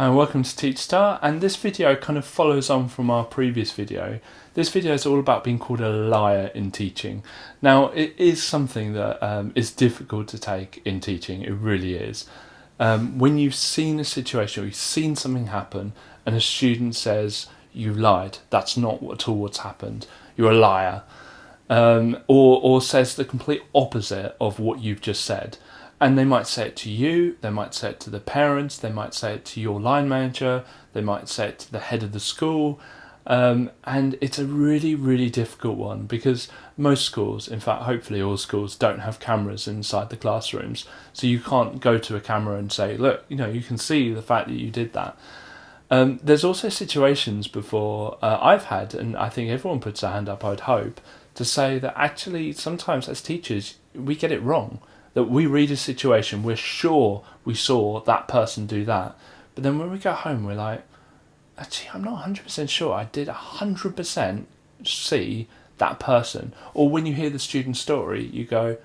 Hi, welcome to TeachStar, and this video kind of follows on from our previous video. This video is all about being called a liar in teaching. Now, it is something that is difficult to take in teaching, it really is. When you've seen a situation or you've seen something happen and a student says, "You lied, that's not at all what's happened, you're a liar," or says the complete opposite of what you've just said. And they might say it to you, they might say it to the parents, they might say it to your line manager, they might say it to the head of the school. And it's a really, really difficult one because most schools, in fact, hopefully all schools, don't have cameras inside the classrooms. So you can't go to a camera and say, look, you can see the fact that you did that. There's also situations before I've had, and I think everyone puts their hand up, I'd hope, to say that actually sometimes as teachers, we get it wrong. That we read a situation, we're sure we saw that person do that. But then when we go home, we're like, actually, I'm not 100% sure. I did 100% see that person. Or when you hear the student's story, you go,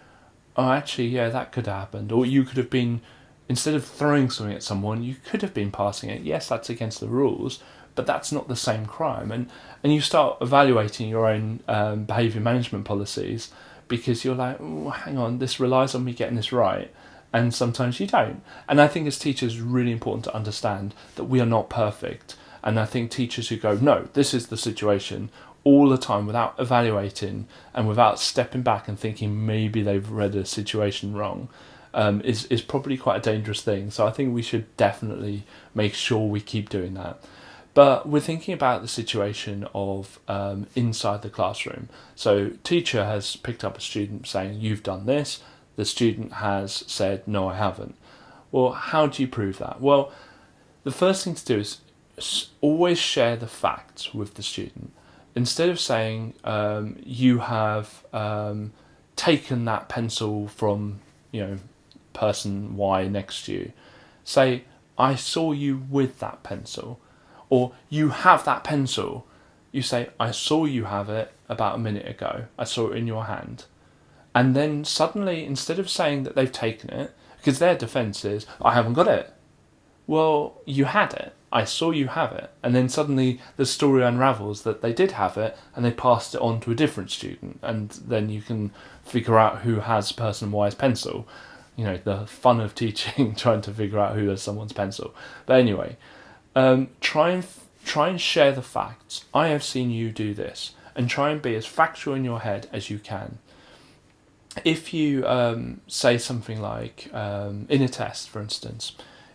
oh, actually, yeah, that could have happened. Or you could have been, instead of throwing something at someone, you could have been passing it. Yes, that's against the rules, but that's not the same crime. And you start evaluating your own behaviour management policies, because you're like, oh, hang on, this relies on me getting this right, and sometimes you don't. And I think as teachers, it's really important to understand that we are not perfect. And I think teachers who go, no, this is the situation, all the time without evaluating and without stepping back and thinking maybe they've read a situation wrong, is probably quite a dangerous thing. So I think we should definitely make sure we keep doing that. But we're thinking about the situation of inside the classroom. So teacher has picked up a student saying, you've done this. The student has said, no, I haven't. Well, how do you prove that? Well, the first thing to do is always share the facts with the student. Instead of saying, you have taken that pencil from, person Y next to you, say, I saw you with that pencil. Or you have that pencil. You say, I saw you have it about a minute ago. I saw it in your hand. And then suddenly, instead of saying that they've taken it, because their defence is, I haven't got it. Well, you had it. I saw you have it. And then suddenly the story unravels that they did have it and they passed it on to a different student. And then you can figure out who has person Y's pencil. The fun of teaching, trying to figure out who has someone's pencil. But anyway, try and share the facts. I have seen you do this, and try and be as factual in your head as you can. If you say something like, in a test, for instance,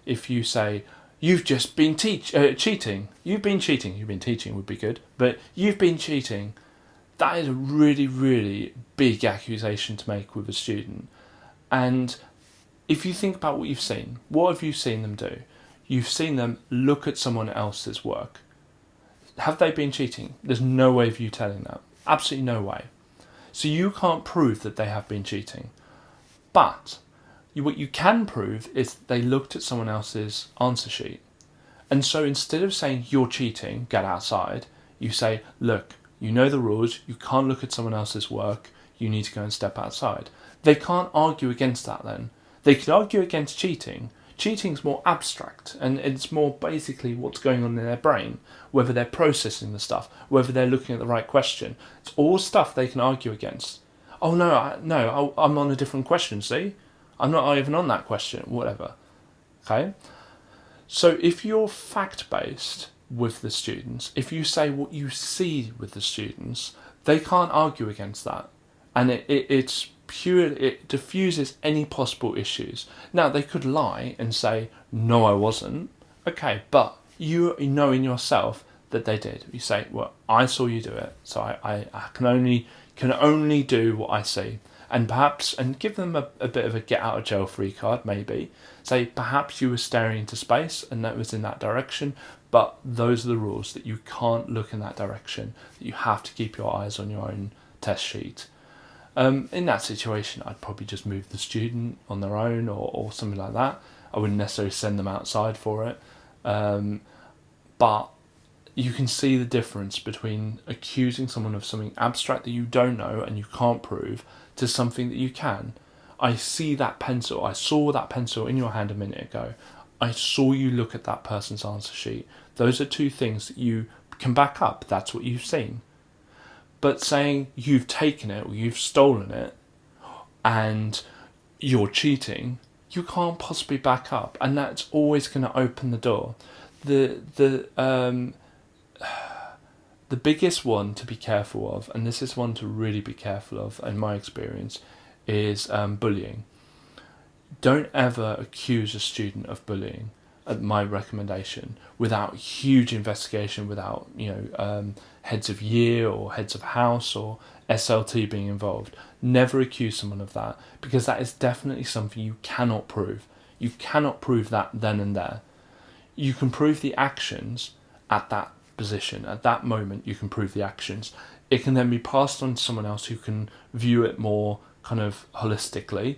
if you say, you've just been cheating, you've been teaching would be good, but you've been cheating, that is a really, really big accusation to make with a student. And if you think about what you've seen, what have you seen them do? You've seen them look at someone else's work. Have they been cheating? There's no way of you telling that. Absolutely no way. So you can't prove that they have been cheating. But what you can prove is they looked at someone else's answer sheet. And so instead of saying, you're cheating, get outside, you say, look, you know the rules, you can't look at someone else's work, you need to go and step outside. They can't argue against that then. They could argue against cheating. Cheating's more abstract, and it's more basically what's going on in their brain, whether they're processing the stuff, whether they're looking at the right question. It's all stuff they can argue against. Oh no, I'm on a different question, see? I'm not even on that question, whatever. Okay? So if you're fact-based with the students, if you say what you see with the students, they can't argue against that. And it's pure, it diffuses any possible issues. Now, they could lie and say, no, I wasn't. Okay, but you know in yourself that they did. You say, well, I saw you do it, so I can only do what I see. And perhaps, and give them a bit of a get out of jail free card, maybe. Say, perhaps you were staring into space and that was in that direction, but those are the rules, that you can't look in that direction, that you have to keep your eyes on your own test sheet. In that situation, I'd probably just move the student on their own or something like that. I wouldn't necessarily send them outside for it. But you can see the difference between accusing someone of something abstract that you don't know and you can't prove to something that you can. I see that pencil. I saw that pencil in your hand a minute ago. I saw you look at that person's answer sheet. Those are two things that you can back up. That's what you've seen. But saying you've taken it or you've stolen it and you're cheating, you can't possibly back up, and that's always going to open the door. The biggest one to be careful of, and this is one to really be careful of in my experience, is bullying. Don't ever accuse a student of bullying, at my recommendation, without huge investigation, without heads of year or heads of house or SLT being involved. Never accuse someone of that, because that is definitely something you cannot prove. You cannot prove that then and there. You can prove the actions at that position, at that moment. You can prove the actions. It can then be passed on to someone else who can view it more kind of holistically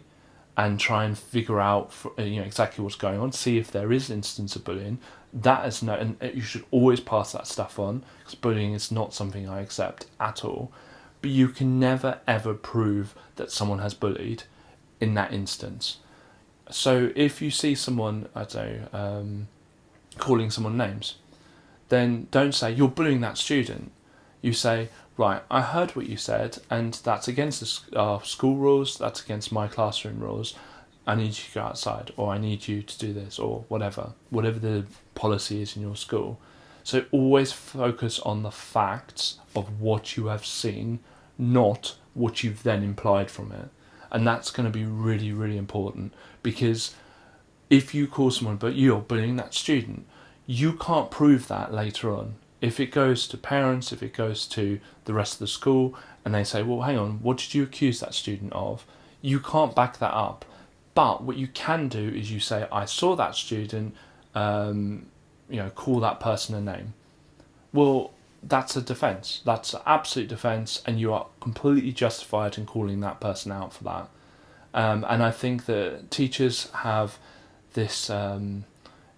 and try and figure out exactly what's going on, see if there is instance of bullying. That is no, and you should always pass that stuff on, because bullying is not something I accept at all. But you can never ever prove that someone has bullied in that instance. So if you see someone, I don't know, calling someone names, then don't say you're bullying that student. You say, right, I heard what you said, and that's against our school rules, that's against my classroom rules. I need you to go outside, or I need you to do this, or whatever the policy is in your school. So always focus on the facts of what you have seen, not what you've then implied from it. And that's going to be really, really important, because if you call someone, but you're bullying that student, you can't prove that later on. If it goes to parents, if it goes to the rest of the school, and they say, well, hang on, what did you accuse that student of? You can't back that up. But what you can do is you say, I saw that student, call that person a name. Well, that's a defence. That's an absolute defence, and you are completely justified in calling that person out for that. And I think that teachers have this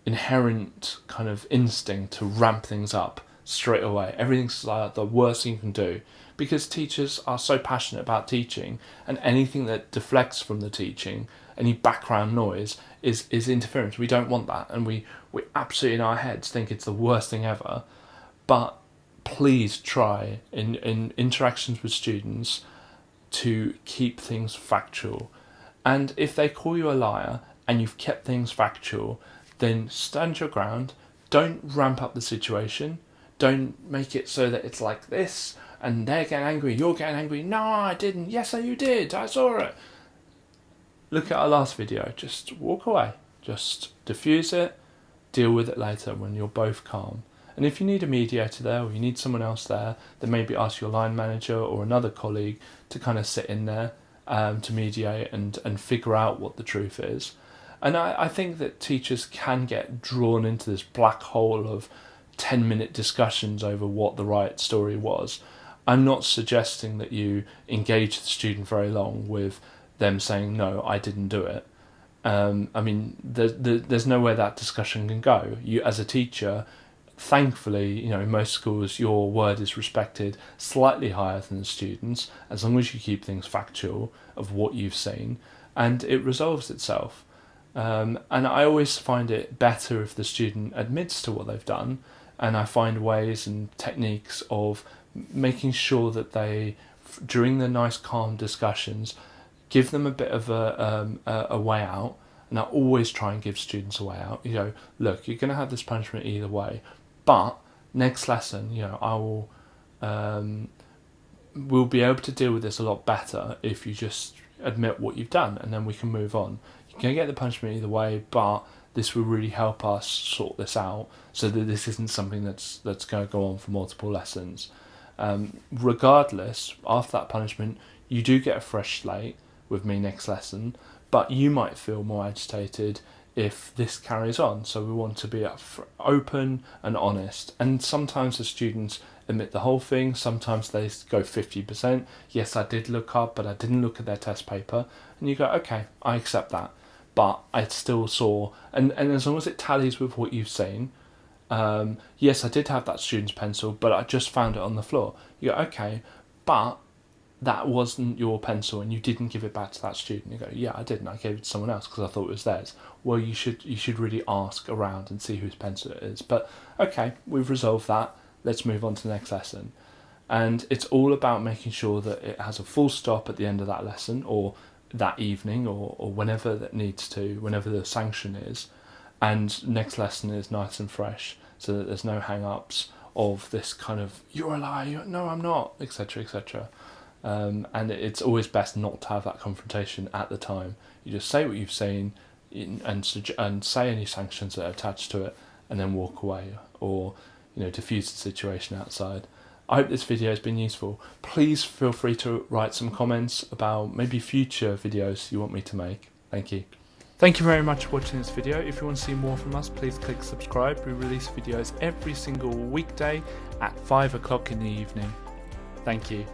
inherent kind of instinct to ramp things up straight away. Everything's like the worst thing you can do, because teachers are so passionate about teaching, and anything that deflects from the teaching, any background noise, is interference. We don't want that, and we absolutely in our heads think it's the worst thing ever. But please try in interactions with students to keep things factual. And if they call you a liar and you've kept things factual, then stand your ground. Don't ramp up the situation. Don't make it so that it's like this and they're getting angry, you're getting angry. No, I didn't. Yes, you did. I saw it. Look at our last video. Just walk away. Just diffuse it. Deal with it later when you're both calm. And if you need a mediator there, or you need someone else there, then maybe ask your line manager or another colleague to kind of sit in there to mediate and figure out what the truth is. And I think that teachers can get drawn into this black hole of 10-minute discussions over what the right story was. I'm not suggesting that you engage the student very long with them saying, no, I didn't do it. There's nowhere that discussion can go. You, as a teacher, thankfully, in most schools, your word is respected slightly higher than the students, as long as you keep things factual of what you've seen, and it resolves itself. And I always find it better if the student admits to what they've done, and I find ways and techniques of making sure that they, during the nice calm discussions, give them a bit of a way out. And I always try and give students a way out. Look, you're going to have this punishment either way, but next lesson, I will we'll be able to deal with this a lot better if you just admit what you've done, and then we can move on. You can get the punishment either way, but this will really help us sort this out, so that this isn't something that's going to go on for multiple lessons. Regardless, after that punishment, you do get a fresh slate with me next lesson, but you might feel more agitated if this carries on. So we want to be open and honest. And sometimes the students admit the whole thing, sometimes they go 50%. Yes, I did look up, but I didn't look at their test paper. And you go, okay, I accept that. But I still saw, and as long as it tallies with what you've seen, yes, I did have that student's pencil, but I just found it on the floor. You go, okay, but that wasn't your pencil and you didn't give it back to that student, you go, yeah, I didn't, I gave it to someone else because I thought it was theirs. Well, you should really ask around and see whose pencil it is. But okay, we've resolved that, let's move on to the next lesson. And it's all about making sure that it has a full stop at the end of that lesson, or that evening, or whenever that needs to, whenever the sanction is, and next lesson is nice and fresh, so that there's no hang-ups of this kind of, you're a liar, no I'm not, etc, etc. And it's always best not to have that confrontation at the time. You just say what you've seen and say any sanctions that are attached to it, and then walk away, or diffuse the situation outside. I hope this video has been useful. Please feel free to write some comments about maybe future videos you want me to make. Thank you. Thank you very much for watching this video. If you want to see more from us, please click subscribe. We release videos every single weekday at 5 o'clock in the evening. Thank you.